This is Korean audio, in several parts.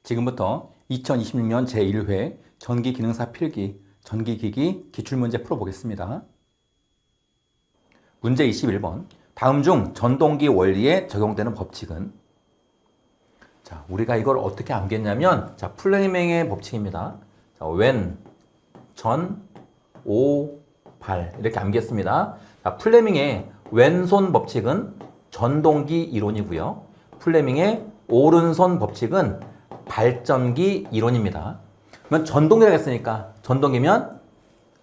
지금부터 2026년 제1회 전기기능사 필기, 전기기기 기출문제 풀어보겠습니다. 문제 21번. 다음 중 전동기 원리에 적용되는 법칙은? 자, 우리가 이걸 어떻게 암기했냐면, 자, 플레밍의 법칙입니다. 자, wen, 전, 오, 발. 이렇게 암기했습니다. 자, 플레밍의 왼손 법칙은 전동기 이론이고요. 플레밍의 오른손 법칙은 발전기 이론입니다. 그러면 전동기라고 했으니까 전동기면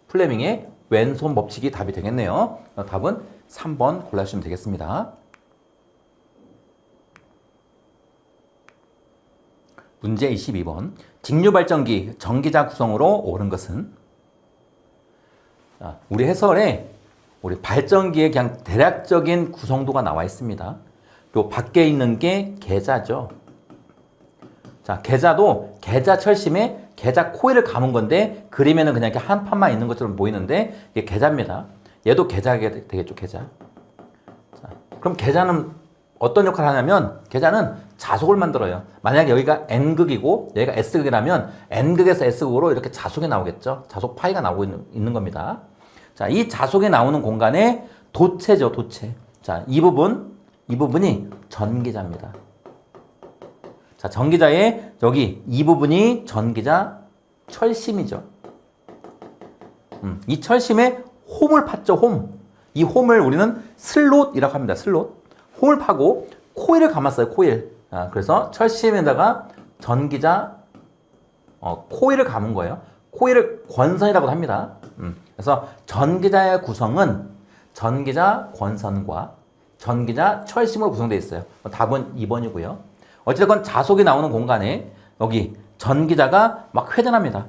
플레밍의 왼손 법칙이 답이 되겠네요. 답은 3번 골라주시면 되겠습니다. 문제 22번. 직류발전기 전기자 구성으로 옳은 것은? 자, 우리 해설에 우리 발전기의 그냥 대략적인 구성도가 나와 있습니다. 요 밖에 있는 게 계자죠. 자, 계자도 계자 철심에 계자 코일을 감은 건데, 그림에는 그냥 이렇게 한 판만 있는 것처럼 보이는데 이게 계자입니다. 얘도 계자가 되겠죠, 계자. 자, 그럼 계자는 어떤 역할을 하냐면, 계자는 자속을 만들어요. 만약에 여기가 N극이고 여기가 S극이라면 N극에서 S극으로 이렇게 자속이 나오겠죠. 자속 파이가 나오고 있는 겁니다. 자, 이 자속이 나오는 공간에 도체죠, 도체. 자, 이 부분이 전기자입니다. 자, 전기자의 여기 이 부분이 전기자 철심이죠. 이 철심에 홈을 팠죠, 홈. 이 홈을 우리는 슬롯이라고 합니다, 슬롯. 홈을 파고 코일을 감았어요, 코일. 그래서 철심에다가 전기자 코일을 감은 거예요. 코일을 권선이라고 합니다. 그래서 전기자의 구성은 전기자 권선과 전기자 철심으로 구성되어 있어요. 답은 2번이고요. 어쨌든 자속이 나오는 공간에 여기 전기자가 막 회전합니다.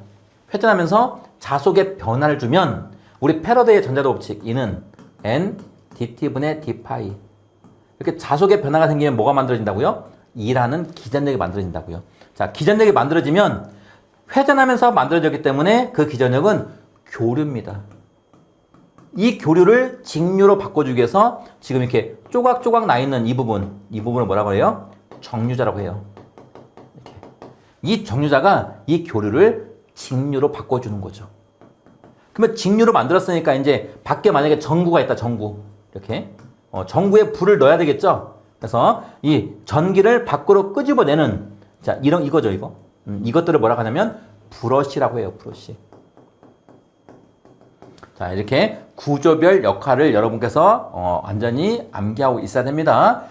회전하면서 자속에 변화를 주면 우리 패러데이의 전자도 법칙, E는 N dt분의 d파이. 이렇게 자속의 변화가 생기면 뭐가 만들어진다고요? E라는 기전력이 만들어진다고요. 자, 기전력이 만들어지면 회전하면서 만들어졌기 때문에 그 기전력은 교류입니다. 이 교류를 직류로 바꿔주기 위해서 지금 이렇게 조각조각 나 있는 이 부분을 뭐라고 해요? 정류자라고 해요. 이렇게. 이 정류자가 이 교류를 직류로 바꿔주는 거죠. 그러면 직류로 만들었으니까 이제 밖에 만약에 전구가 있다, 전구. 이렇게. 전구에 불을 넣어야 되겠죠? 그래서 이 전기를 밖으로 끄집어내는, 자, 이거죠, 이거. 이것들을 뭐라고 하냐면 브러쉬라고 해요, 브러쉬. 자, 이렇게 구조별 역할을 여러분께서 완전히 암기하고 있어야 됩니다.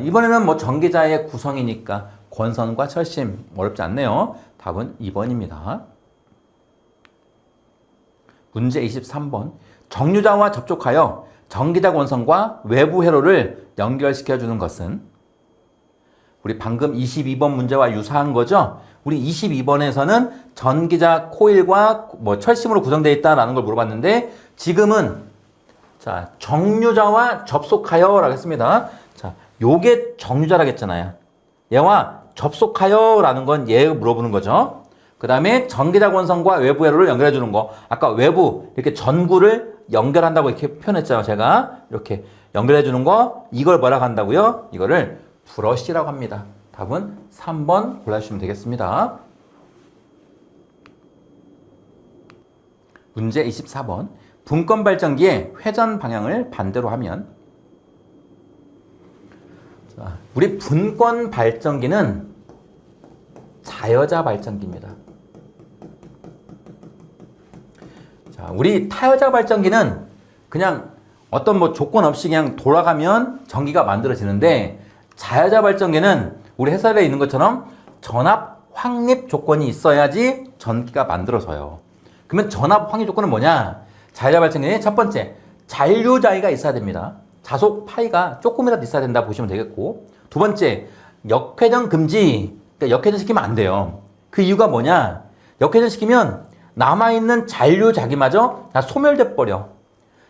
이번에는 뭐 전기자의 구성이니까 권선과 철심 어렵지 않네요. 답은 2번입니다. 문제 23번. 정류자와 접촉하여 전기자 권선과 외부 회로를 연결시켜주는 것은? 우리 방금 22번 문제와 유사한 거죠? 우리 22번에서는 전기자 코일과 뭐 철심으로 구성되어 있다라는 걸 물어봤는데, 지금은 자, 정류자와 접속하여 라고 했습니다. 자, 요게 정류자라고 했잖아요. 얘와 접속하여 라는 건 얘 물어보는 거죠. 그 다음에 전기자 권선과 외부 회로를 연결해 주는 거. 아까 외부 이렇게 전구를 연결한다고 이렇게 표현했잖아요. 제가 이렇게 연결해 주는 거, 이걸 뭐라고 한다고요? 이거를 브러쉬라고 합니다. 답은 3번 골라주시면 되겠습니다. 문제 24번. 분권 발전기의 회전 방향을 반대로 하면? 자, 우리 분권 발전기는 자여자 발전기입니다. 자, 우리 타여자 발전기는 그냥 어떤 뭐 조건 없이 그냥 돌아가면 전기가 만들어지는데, 자여자 발전기는 우리 해설에 있는 것처럼 전압 확립 조건이 있어야지 전기가 만들어져요. 그러면 전압 확립 조건은 뭐냐? 자여자 발전기의 첫 번째, 잔류자위가 있어야 됩니다. 자속 파이가 조금이라도 있어야 된다 보시면 되겠고, 두 번째, 역회전 금지. 그러니까 역회전 시키면 안 돼요. 그 이유가 뭐냐? 역회전 시키면 남아있는 잔류자기마저 다 소멸돼 버려.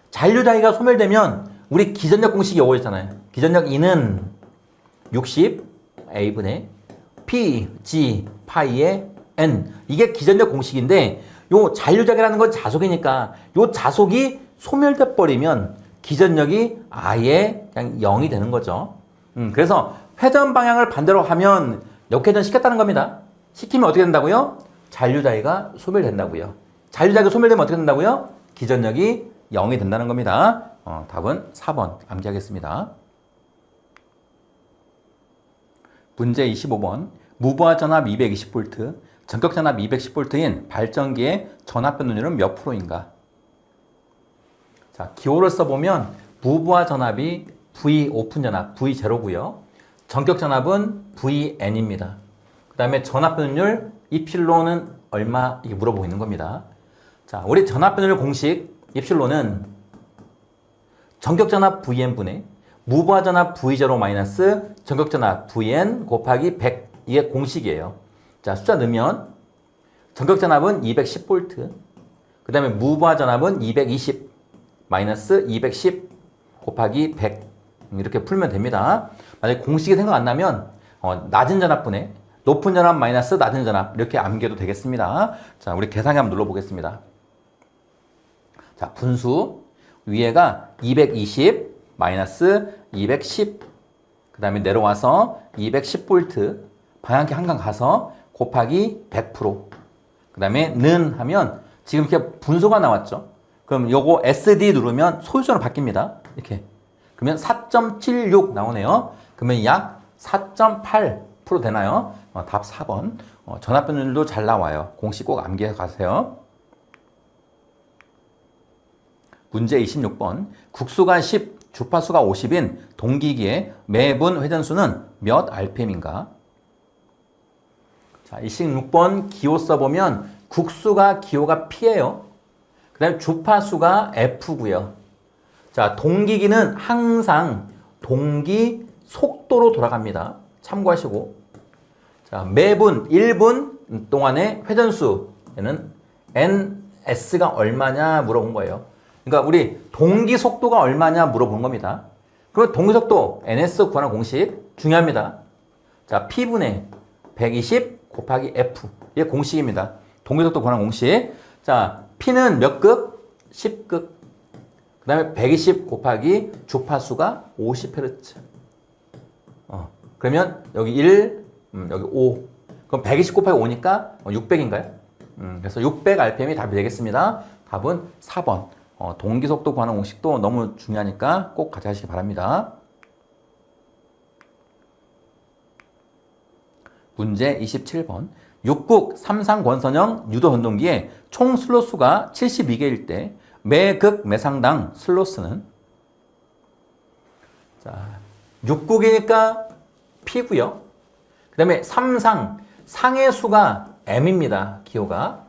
잔류자기가 소멸되면 우리 기전력 공식이 이거잖아요. 기전력 E는 60 A분의 P, G, 파이의 N. 이게 기전력 공식인데, 요 잔류작이라는 건 자속이니까 요 자속이 소멸돼 버리면 기전력이 아예 그냥 0이 되는 거죠. 그래서 회전 방향을 반대로 하면 역회전 시켰다는 겁니다. 시키면 어떻게 된다고요? 잔류자위가 소멸된다고요. 잔류자위가 소멸되면 어떻게 된다고요? 기전력이 0이 된다는 겁니다. 답은 4번 암기하겠습니다. 문제 25번. 무부하 전압 220V, 전격 전압 210V인 발전기의 전압 변동률은 몇 프로인가? 자, 기호를 써보면 무부하 전압이 V 오픈 전압, V0고요. 전격 전압은 Vn입니다. 그 다음에 전압 변동률 이필로는 얼마? 이게 물어보고 있는 겁니다. 자, 우리 전압 변동률 공식 이필로는 전격 전압 Vn분의 무부하 전압 V0 마이너스 전격 전압 Vn 곱하기 100 이게 공식이에요. 자, 숫자 넣으면 전격 전압은 210V 그 다음에 무부하 전압은 220 마이너스 210 곱하기 100 이렇게 풀면 됩니다. 만약에 공식이 생각 안 나면 낮은 전압분의 높은 전압 마이너스 낮은 전압 이렇게 암기해도 되겠습니다. 자, 우리 계산기 한번 눌러보겠습니다. 자, 분수 위에가 220 마이너스 210 그 다음에 내려와서 210V 방향키 한 칸 가서 곱하기 100% 그 다음에 는 하면 지금 이렇게 분수가 나왔죠. 그럼 요거 SD 누르면 소유전으로 바뀝니다. 이렇게. 그러면 4.76 나오네요. 그러면 약 4.8% 되나요? 답 4번. 전압 변율도 잘 나와요. 공식 꼭 암기해 가세요. 문제 26번. 국수가 10, 주파수가 50인 동기기의 매분 회전수는 몇 RPM인가? 자, 26번 기호 써보면 국수가 기호가 P예요. 그 다음에 주파수가 F고요. 자, 동기기는 항상 동기 속도로 돌아갑니다. 참고하시고. 자, 매분 1분 동안의 회전수 얘는 NS가 얼마냐 물어본 거예요. 그러니까 우리 동기 속도가 얼마냐 물어본 겁니다. 그럼 동기 속도 NS 구하는 공식 중요합니다. 자, P분의 120 곱하기 F 이게 공식입니다. 동기 속도 구하는 공식. 자, P는 몇 극? 10극. 그 다음에 120 곱하기 주파수가 50Hz. 그러면 여기 1, 여기 5. 그럼 120 곱하기 5니까 600인가요? 그래서 600rpm이 답이 되겠습니다. 답은 4번. 동기 속도 구하는 공식도 너무 중요하니까 꼭 가져가시기 바랍니다. 문제 27번. 6국 3상 권선형 유도 전동기의 총 슬롯수가 72개일 때 매극 매상당 슬롯스는? 자, 6국이니까 P고요. 그 다음에 3상, 상의 수가 M입니다. 기호가.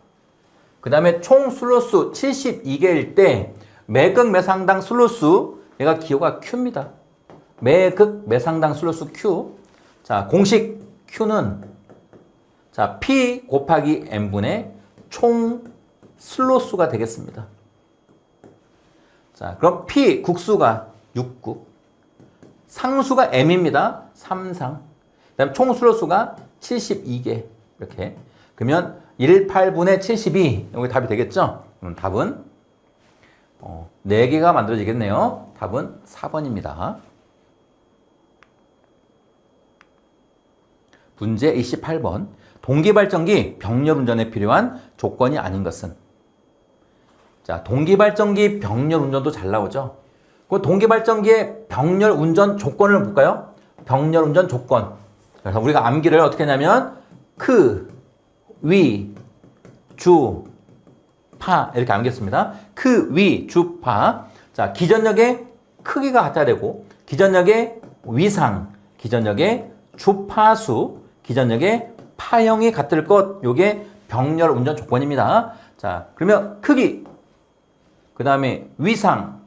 그 다음에 총 슬롯수 72개일 때 매극 매상당 슬롯수 얘가 기호가 Q입니다. 매극 매상당 슬롯수 Q. 자, 공식 Q는 자, P 곱하기 M분의 총 슬롯수가 되겠습니다. 자, 그럼 P 국수가 6국. 상수가 M입니다. 3상. 그 다음에 총 슬롯수가 72개. 이렇게. 그러면 18분의 72. 여기 답이 되겠죠? 그럼 답은 4개가 만들어지겠네요. 답은 4번입니다. 문제 28번. 동기발전기 병렬운전에 필요한 조건이 아닌 것은? 자, 동기발전기 병렬운전도 잘 나오죠? 그 동기발전기의 병렬운전 조건을 볼까요? 병렬운전 조건. 그래서 우리가 암기를 어떻게 하냐면 크, 위, 주, 파 이렇게 암기했습니다. 크, 위, 주, 파. 자, 기전력의 크기가 같아야 되고 기전력의 위상, 기전력의 주파수, 기전력의 파형이 같을 것. 요게 병렬 운전 조건입니다. 자, 그러면 크기, 그 다음에 위상,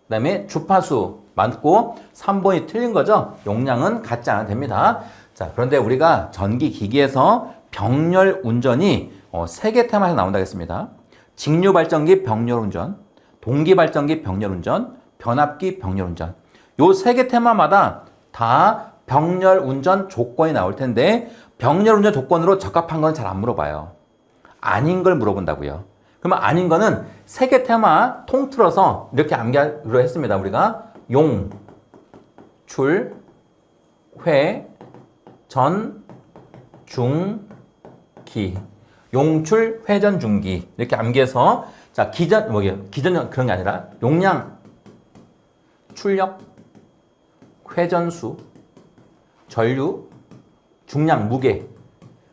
그 다음에 주파수 맞고 3번이 틀린 거죠. 용량은 같지 않아도 됩니다. 자, 그런데 우리가 전기기기에서 병렬 운전이 3개 테마에서 나온다고 했습니다. 직류발전기 병렬 운전, 동기발전기 병렬 운전, 변압기 병렬 운전. 요 3개 테마마다 다 병렬 운전 조건이 나올 텐데 병렬 운전 조건으로 적합한 건 잘 안 물어봐요. 아닌 걸 물어본다고요. 그러면 아닌 거는 세 개 테마 통틀어서 이렇게 암기하기로 했습니다. 우리가 용, 출, 회, 전, 중, 기. 용출, 회전, 중기. 이렇게 암기해서 자, 기전 그런 게 아니라 용량, 출력, 회전수, 전류, 중량, 무게.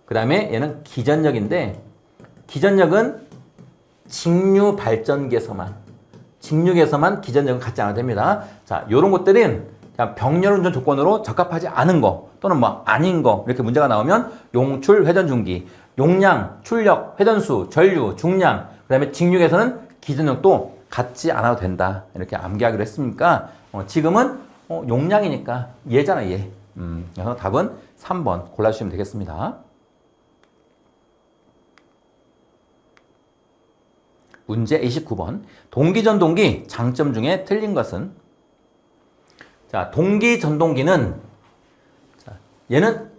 그 다음에 얘는 기전력인데 기전력은 직류 발전기에서만 기전력은 갖지 않아도 됩니다. 자, 요런 것들은 병렬 운전 조건으로 적합하지 않은 거 또는 뭐 아닌 거 이렇게 문제가 나오면 용출, 회전, 중기, 용량, 출력, 회전수, 전류, 중량, 그 다음에 직류에서는 기전력도 갖지 않아도 된다. 이렇게 암기하기로 했으니까 지금은 용량이니까 얘잖아, 얘. 그래서 답은 3번 골라주시면 되겠습니다. 문제 29번. 동기전동기 장점 중에 틀린 것은? 자, 동기전동기는 자, 얘는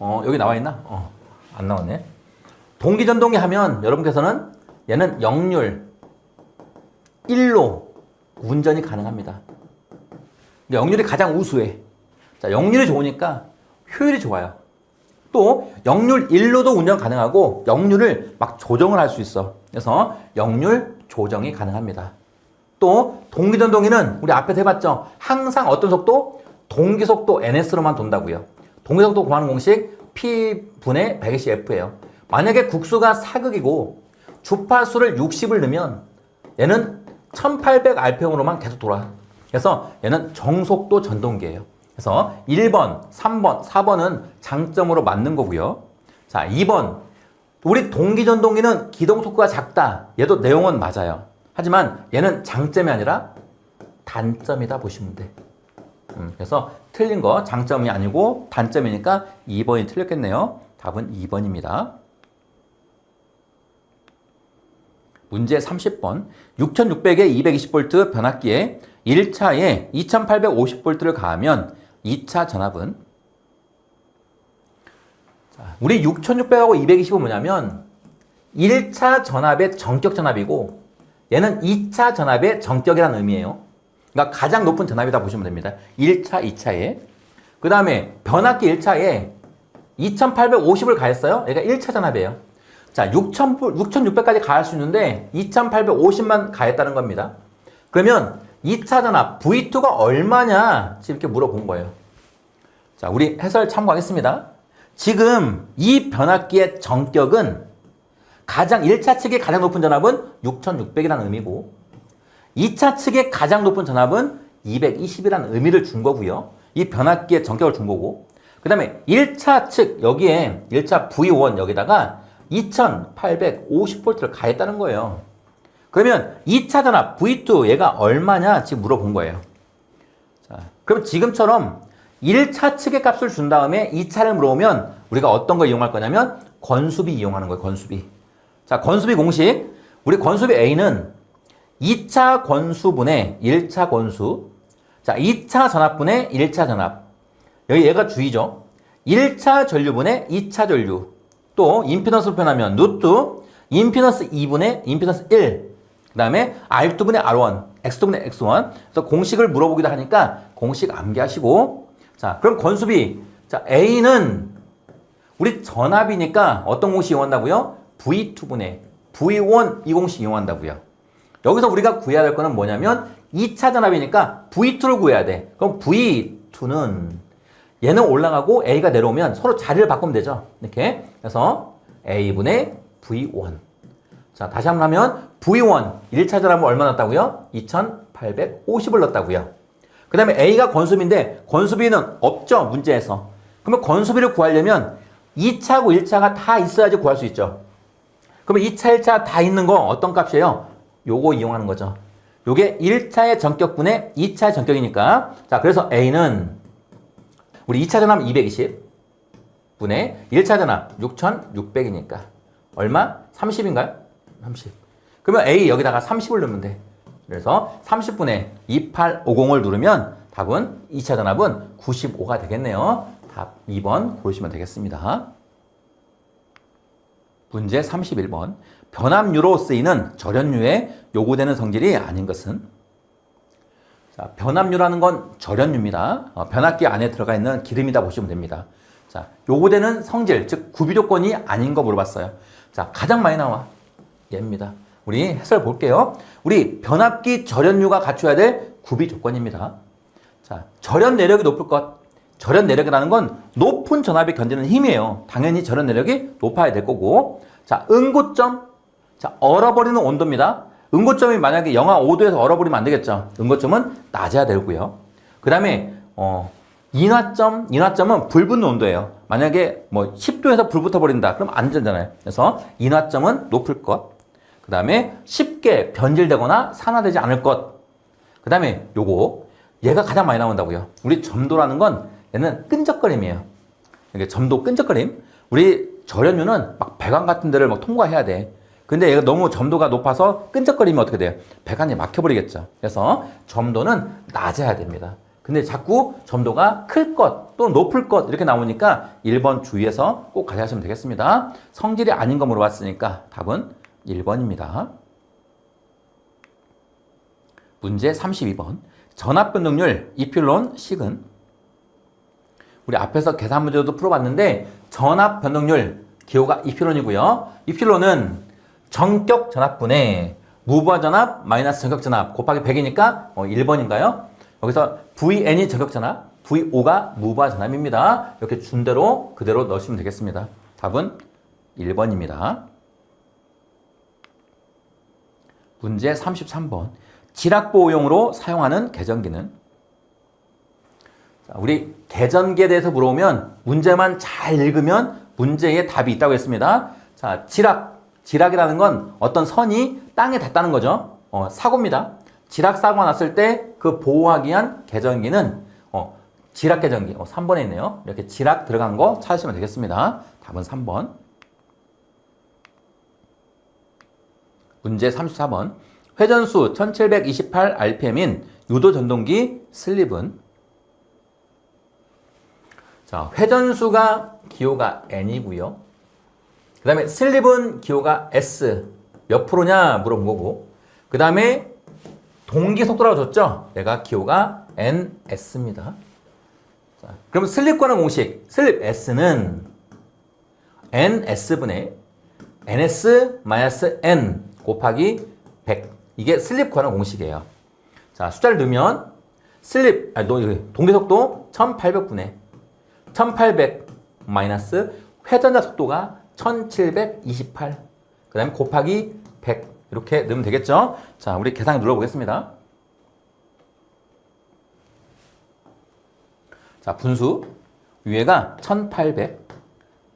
여기 나와 있나? 안 나왔네. 동기전동기 하면 여러분께서는 얘는 역률 1로 운전이 가능합니다. 역률이 가장 우수해. 자, 역률이 좋으니까 효율이 좋아요. 또 역률 1로도 운전 가능하고 역률을 막 조정을 할 수 있어. 그래서 역률 조정이 가능합니다. 또 동기전동기는 우리 앞에서 해봤죠. 항상 어떤 속도? 동기속도 ns로만 돈다고요. 동기속도 구하는 공식 P분의 120F예요. 만약에 국수가 사극이고 주파수를 60을 넣으면 얘는 1800rpm으로만 계속 돌아. 그래서 얘는 정속도 전동기예요. 그래서 1번, 3번, 4번은 장점으로 맞는 거고요. 자, 2번. 우리 동기전동기는 기동토크가 작다. 얘도 내용은 맞아요. 하지만 얘는 장점이 아니라 단점이다 보시면 돼. 그래서 틀린 거 장점이 아니고 단점이니까 2번이 틀렸겠네요. 답은 2번입니다. 문제 30번. 6600에 220V 변압기에 1차에 2850V를 가하면 2차 전압은? 자, 우리 6600하고 220은 뭐냐면 1차 전압의 정격 전압이고 얘는 2차 전압의 정격이라는 의미예요. 그러니까 가장 높은 전압이다 보시면 됩니다. 1차, 2차에. 그 다음에 변압기 1차에 2850을 가했어요. 얘가 1차 전압이에요. 자, 6600까지 가할 수 있는데 2850만 가했다는 겁니다. 그러면 2차 전압 V2가 얼마냐? 지금 이렇게 물어본 거예요. 자, 우리 해설 참고하겠습니다. 지금 이 변압기의 정격은 1차 측의 가장 높은 전압은 6600이라는 의미고 2차 측의 가장 높은 전압은 220이라는 의미를 준 거고요. 이 변압기의 정격을 준 거고 그 다음에 1차 측 여기에 1차 V1 여기다가 2850V를 가했다는 거예요. 그러면 2차 전압 V2 얘가 얼마냐 지금 물어본 거예요. 자, 그럼 지금처럼 1차 측의 값을 준 다음에 2차를 물어보면 우리가 어떤 걸 이용할 거냐면 권수비 이용하는 거예요. 권수비. 자, 권수비 공식. 우리 권수비 A는 2차 권수분의 1차 권수. 자, 2차 전압분의 1차 전압. 여기 얘가 주의죠. 1차 전류분의 2차 전류. 또 임피던스로 표현하면 루트 임피던스 2분의 임피던스 1. 그 다음에 R2분의 R1, X2분의 X1. 그래서 공식을 물어보기도 하니까 공식 암기하시고. 자, 그럼 권수비. 자, A는 우리 전압이니까 어떤 공식 이용한다고요? V2분의 V1 이 공식 이용한다고요. 여기서 우리가 구해야 될 거는 뭐냐면 2차 전압이니까 V2를 구해야 돼. 그럼 V2는 얘는 올라가고 A가 내려오면 서로 자리를 바꾸면 되죠. 이렇게. 그래서 A분의 V1. 자, 다시 한번 하면 V1 1차 전압은 얼마 넣었다고요? 2850을 넣었다고요. 그 다음에 A가 권수비인데 권수비는 없죠. 문제에서. 그러면 권수비를 구하려면 2차하고 1차가 다 있어야지 구할 수 있죠. 그러면 2차, 1차 다 있는 거 어떤 값이에요? 요거 이용하는 거죠. 요게 1차의 전격분의 2차의 전격이니까. 자, 그래서 A는 우리 2차 전압 220 분의 1차 전압 6600이니까 얼마? 30인가요? 30. 그러면 A 여기다가 30을 넣으면 돼. 그래서 30분의 2850을 누르면 답은 2차 전압은 95가 되겠네요. 답 2번 고르시면 되겠습니다. 문제 31번. 변압유로 쓰이는 절연유에 요구되는 성질이 아닌 것은? 자, 변압유라는 건 절연유입니다. 변압기 안에 들어가 있는 기름이다 보시면 됩니다. 자, 요구되는 성질, 즉 구비 조건이 아닌 거 물어봤어요. 자, 가장 많이 나와. 얘입니다. 우리 해설 볼게요. 우리 변압기 절연유가 갖춰야 될 구비 조건입니다. 자, 절연 내력이 높을 것. 절연 내력이라는 건 높은 전압이 견디는 힘이에요. 당연히 절연 내력이 높아야 될 거고. 자, 응고점. 자, 얼어버리는 온도입니다. 응고점이 만약에 영하 5도에서 얼어버리면 안 되겠죠. 응고점은 낮아야 되고요. 그 다음에 인화점은 불 붙는 온도예요. 만약에 뭐 10도에서 불 붙어버린다. 그럼 안 되잖아요. 그래서 인화점은 높을 것. 그 다음에 쉽게 변질되거나 산화되지 않을 것. 그 다음에 얘가 가장 많이 나온다고요. 우리 점도라는 건 얘는 끈적거림이에요. 이게 점도 끈적거림. 우리 절연유는 막 배관 같은 데를 막 통과해야 돼. 근데 얘가 너무 점도가 높아서 끈적거리면 어떻게 돼요? 배관이 막혀버리겠죠. 그래서 점도는 낮아야 됩니다. 근데 자꾸 점도가 클 것 또는 높을 것 이렇게 나오니까 1번 주의해서 꼭 가져가시면 되겠습니다. 성질이 아닌 거 물어봤으니까 답은 1번입니다. 문제 32번. 전압변동률 이필론 식은? 우리 앞에서 계산 문제도 풀어봤는데 전압변동률 기호가 이필론이고요. 이필론은 정격 전압분의 무부하 전압 마이너스 정격 전압 곱하기 100이니까 1번인가요? 여기서 VN이 정격 전압, VO가 무부하 전압입니다. 이렇게 준 대로 그대로 넣으시면 되겠습니다. 답은 1번입니다. 문제 33번. 지락보호용으로 사용하는 계전기는? 자, 우리 계전기에 대해서 물어보면 문제만 잘 읽으면 문제에 답이 있다고 했습니다. 자, 지락이라는 건 어떤 선이 땅에 닿다는 거죠. 사고입니다. 지락 사고가 났을 때 그 보호하기 위한 계전기는 지락 계전기 3번에 있네요. 이렇게 지락 들어간 거 찾으시면 되겠습니다. 답은 3번. 문제 34번. 회전수 1728rpm인 유도 전동기 슬립은? 자, 회전수가 기호가 N이고요. 그 다음에 슬립은 기호가 S. 몇 프로냐 물어본 거고. 그 다음에 동기 속도라고 줬죠? 얘가 기호가 NS입니다. 자, 그럼 슬립 관한 공식. 슬립 S는 NS분의 NS-N 곱하기 100. 이게 슬립 관한 공식이에요. 자, 숫자를 넣으면 동기 속도 1800분의 1800 마이너스 회전자 속도가 1728. 그 다음에 곱하기 100. 이렇게 넣으면 되겠죠? 자, 우리 계산 눌러보겠습니다. 자, 분수. 위에가 1800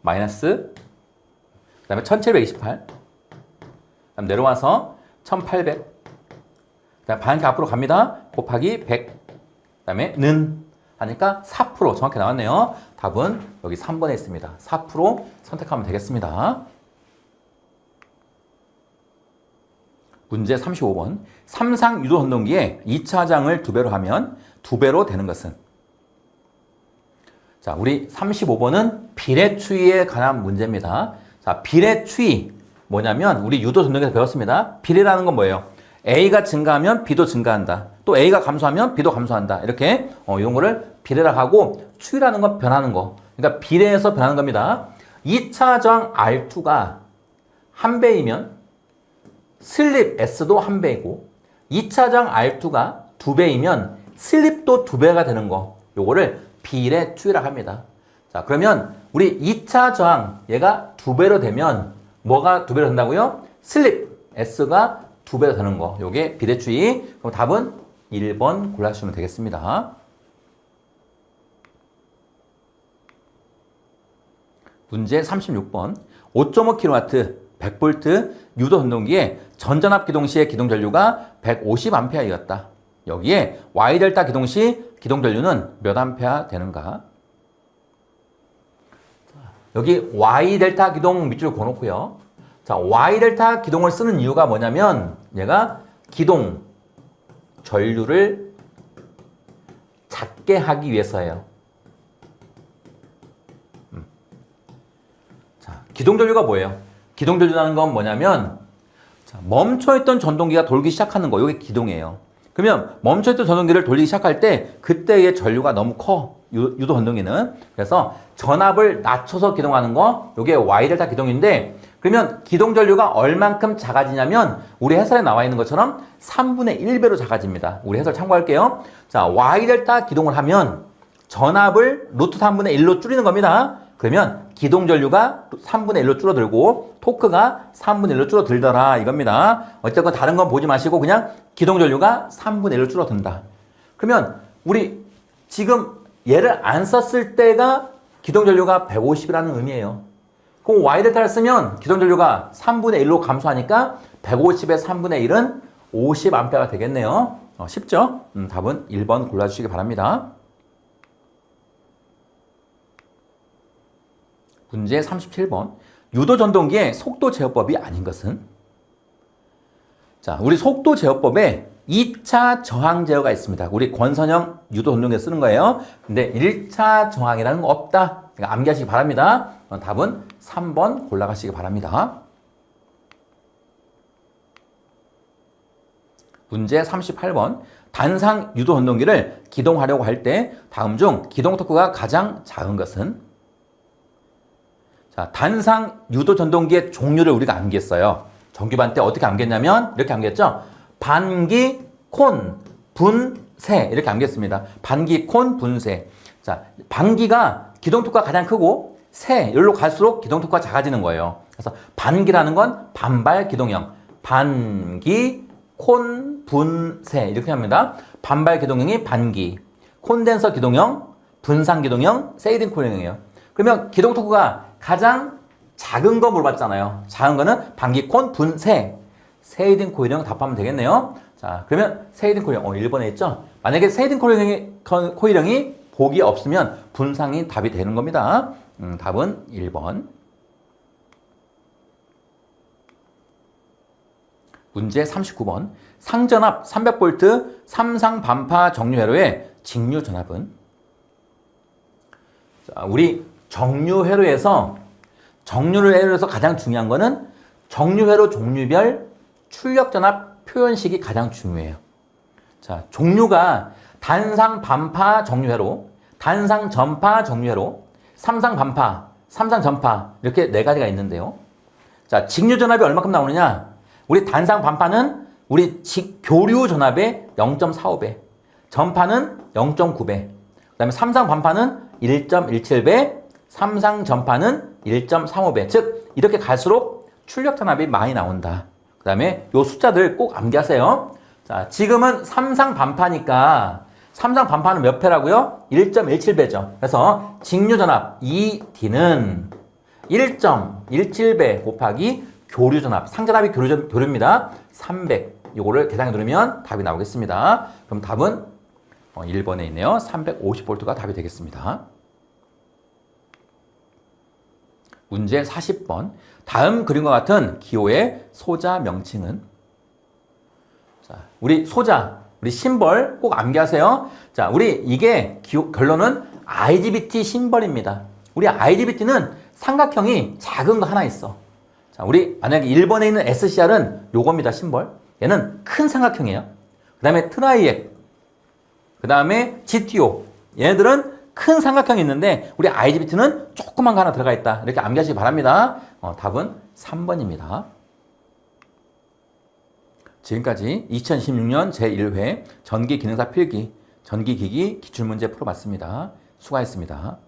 마이너스 그 다음에 1728. 그 다음 내려와서 1800. 그 다음에 반환기 앞으로 갑니다. 곱하기 100. 그 다음에 는 하니까 4% 정확히 나왔네요. 답은 여기 3번에 있습니다. 4% 선택하면 되겠습니다. 문제 35번. 삼상 유도 전동기에 2차장을 2배로 하면 2배로 되는 것은? 자, 우리 35번은 비례추이에 관한 문제입니다. 자, 비례추이 뭐냐면 우리 유도 전동기에서 배웠습니다. 비례라는 건 뭐예요? A가 증가하면 B도 증가한다. 또 A가 감소하면 B도 감소한다. 이렇게 이런 거를 비례라고 하고 추이라는 건 변하는 거. 그러니까 비례해서 변하는 겁니다. 2차 저항 R2가 1배이면 슬립 S도 1배이고 2차 저항 R2가 2배이면 슬립도 2배가 되는 거. 요거를 비례 추이라고 합니다. 자, 그러면 우리 2차 저항 얘가 2배로 되면 뭐가 2배로 된다고요? 슬립 S가 2배로 되는 거. 요게 비례 추이. 그럼 답은 1번 골라주시면 되겠습니다. 문제 36번. 5.5kW 100V 유도 전동기에 전전압 기동 시의 기동 전류가 150A였다. 여기에 Y델타 기동 시 기동 전류는 몇 암페어 되는가? 여기 Y델타 기동 밑줄 그어놓고요. 자, Y델타 기동을 쓰는 이유가 뭐냐면 얘가 기동 전류를 작게 하기 위해서예요. 자, 기동 전류가 뭐예요? 기동전류라는 건 뭐냐면 자, 멈춰있던 전동기가 돌기 시작하는 거. 이게 기동이에요. 그러면 멈춰있던 전동기를 돌리기 시작할 때 그때의 전류가 너무 커. 유도 전동기는. 그래서 전압을 낮춰서 기동하는 거. 이게 Y델타 기동인데 그러면 기동 전류가 얼만큼 작아지냐면 우리 해설에 나와 있는 것처럼 3분의 1배로 작아집니다. 우리 해설 참고할게요. 자, Y델타 기동을 하면 전압을 루트 3분의 1로 줄이는 겁니다. 그러면 기동 전류가 3분의 1로 줄어들고 토크가 3분의 1로 줄어들더라 이겁니다. 어쨌건 다른 건 보지 마시고 그냥 기동 전류가 3분의 1로 줄어든다. 그러면 우리 지금 얘를 안 썼을 때가 기동 전류가 150이라는 의미예요. 그럼 Y델타를 쓰면 기동 전류가 3분의 1로 감소하니까 150의 3분의 1은 50A가 되겠네요. 쉽죠? 답은 1번 골라주시기 바랍니다. 문제 37번. 유도 전동기의 속도 제어법이 아닌 것은? 자, 우리 속도 제어법에 2차 저항 제어가 있습니다. 우리 권선형 유도 전동기에 쓰는 거예요. 근데 1차 저항이라는 거 없다. 그러니까 암기하시기 바랍니다. 답은 3번 골라가시기 바랍니다. 문제 38번. 단상 유도 전동기를 기동하려고 할 때 다음 중 기동 토크가 가장 작은 것은? 자, 단상 유도 전동기의 종류를 우리가 암기했어요. 정규반 때 어떻게 암기했냐면 이렇게 암기했죠. 반기, 콘, 분, 세 이렇게 암기했습니다. 반기, 콘, 분, 세. 자, 반기가 기동 토크가 가장 크고 세 여기로 갈수록 기동 토크가 작아지는 거예요. 그래서 반기라는 건 반발 기동형. 반기, 콘, 분, 세 이렇게 합니다. 반발 기동형이 반기, 콘덴서 기동형, 분산 기동형, 세이딩 코일형이에요. 그러면 기동 토크가 가장 작은 거 물어봤잖아요. 작은 거는 반기, 콘, 분, 세. 세이딩 코일형 답하면 되겠네요. 자, 그러면 세이딩 코일형 1번에 있죠. 만약에 세이딩 코일형이 복이 없으면 분상이 답이 되는 겁니다. 답은 1번. 문제 39번. 상전압 300V 삼상 반파 정류회로의 직류 전압은? 자, 우리 정류회로에서 가장 중요한 거는 정류회로 종류별 출력 전압 표현식이 가장 중요해요. 자, 종류가 단상 반파 정류회로, 단상 전파 정류회로, 삼상 반파, 삼상 전파 이렇게 네 가지가 있는데요. 자, 직류 전압이 얼마큼 나오느냐? 우리 단상 반파는 우리 교류 전압의 0.45배, 전파는 0.9배, 그다음에 삼상 반파는 1.17배, 삼상 전파는 1.35배. 즉 이렇게 갈수록 출력 전압이 많이 나온다. 그 다음에 요 숫자들 꼭 암기하세요. 자, 지금은 삼상 반파니까 삼상 반파는 몇 배라고요? 1.17배죠. 그래서 직류 전압 ED는 1.17배 곱하기 교류 전압, 상전압이 교류입니다. 300. 요거를 계산해 두면 답이 나오겠습니다. 그럼 답은 1번에 있네요. 350V가 답이 되겠습니다. 문제 40번. 다음 그림과 같은 기호의 소자 명칭은? 자, 우리 소자, 우리 심벌 꼭 암기하세요. 자, 우리 이게 결론은 IGBT 심벌입니다. 우리 IGBT는 삼각형이 작은 거 하나 있어. 자, 우리 만약에 1번에 있는 SCR은 요겁니다. 심벌. 얘는 큰 삼각형이에요. 그 다음에 트라이액, 그 다음에 GTO. 얘네들은 큰 삼각형이 있는데 우리 IGBT는 조그만 거 하나 들어가 있다. 이렇게 암기하시기 바랍니다. 답은 3번입니다. 지금까지 2016년 제1회 전기기능사 필기, 전기기기 기출문제 풀어봤습니다. 수고하셨습니다.